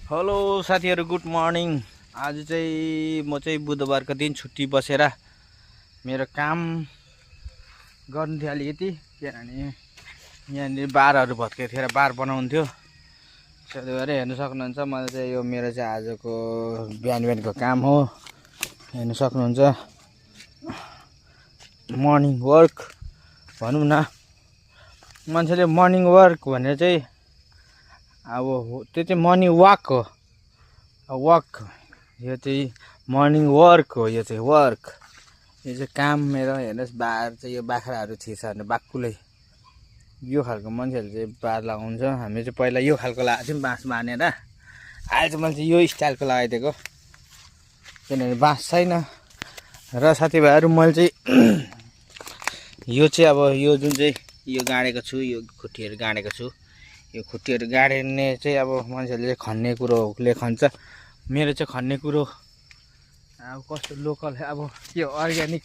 Hello साथीहरु, good morning. आज चाहिँ म चाहिँ बुधबारको दिन छुट्टी बसेर मेरो काम गर्नु थियो अलिकति, किनभने यहाँनिर बारहरू भत्केको थियो र बार बनाउनु थियो। त्यसले गर्दा हेर्न सक्नुहुन्छ, मलाई चाहिँ यो मेरो चाहिँ आजको बिहानको काम हो। हेर्न सक्नुहुन्छ, मर्निङ वर्क भनौँ न। मान्छेले मर्निङ वर्क भनेर चाहिँ अब त्यो चाहिँ मर्निङ वाक हो, वाक। यो चाहिँ मर्निङ वर्क हो, यो चाहिँ वर्क। यो चाहिँ काम मेरो। हेर्नुहोस्, बार चाहिँ यो बाख्राहरू छिर्छ बाक्कुलै। यो खालको मान्छेहरूले चाहिँ बार लगाउँछ। हामी चाहिँ पहिला यो खालको लगाएको थियौँ, बाँस बाँधेर। अहिले चाहिँ मैले चाहिँ यो स्टाइलको लगाइदिएको, किनभने बाँस छैन। र साथीभाइहरू, मैले चाहिँ यो चाहिँ अब यो जुन चाहिँ यो गाडेको छु, यो खुट्टीहरू गाडेको छु। यो खुट्टीहरू गाड्ने चाहिँ अब मान्छेहरूले खन्ने कुरोले खन्छ। मेरो चाहिँ खन्ने कुरो अब कस्तो लोकल, अब के अर्ग्यानिक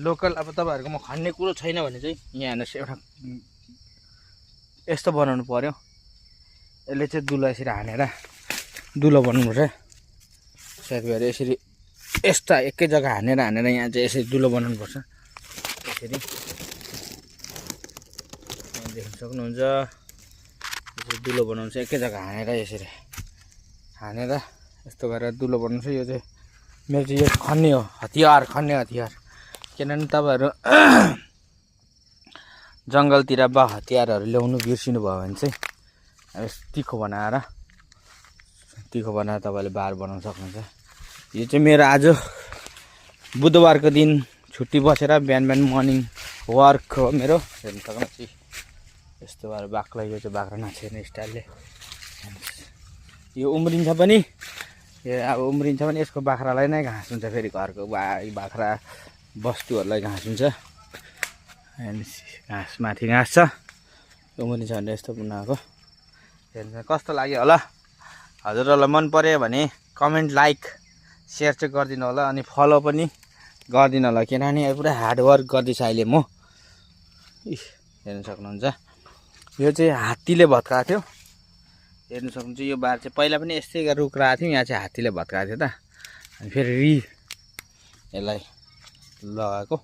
लोकल। अब तपाईँहरूकोमा खन्ने कुरो छैन भने चाहिँ यहाँ हेर्नुहोस्, एउटा यस्तो बनाउनु पर्यो। यसले चाहिँ दुलो यसरी हानेर दुलो बनाउनुपर्छ। साथीभाइहरू, यसरी यस्ता एकै जग्गा हानेर यहाँ चाहिँ यसरी दुलो बनाउनुपर्छ। यसरी देख्न सक्नुहुन्छ, दुलो बनाउनु चाहिँ एकै जग्गा हानेर, यसरी हानेर यस्तो गरेर दुलो बनाउनु छ। यो चाहिँ मेरो चाहिँ यो खन्ने हो, हतियार, खन्ने हतियार। किनभने तपाईँहरू जङ्गलतिर बा हतियारहरू ल्याउनु बिर्सिनु भयो भने चाहिँ तिखो बनाएर तपाईँले बार बनाउन सक्नुहुन्छ। यो चाहिँ मेरो आज बुधबारको दिन छुट्टी बसेर बिहान मर्निङ वर्क हो मेरो। हेर्नु सक्नुहुन्छ, यस्तो भएर बाख्रा, यो चाहिँ बाख्रा नाछेर्ने स्टाइलले यो उम्रिन्छ पनि। यो अब उम्रिन्छ पनि, यसको बाख्रालाई नै घाँस हुन्छ। फेरि घरको बाख्रा बस्तुहरूलाई घाँस हुन्छ। घाँस माथि घाँस छ, उम्रिन्छ भने यस्तो बनाएको। हेर्नु कस्तो लाग्यो होला। हजुरहरूलाई मन पर्यो भने कमेन्ट, लाइक, सेयर चाहिँ गरिदिनु होला। अनि फलो पनि गरिदिनु होला, किनभने पुरा हार्डवर्क गर्दैछ अहिले म। हेर्नु सक्नुहुन्छ, यो चाहिँ हात्तीले भत्काएको थियो। हेर्नु सक्नुहुन्छ, यो बार चाहिँ पहिला पनि यस्तै रुखराएको थियो। यहाँ चाहिँ हात्तीले भत्काएको थियो त, अनि फेरि यसलाई लगाएको।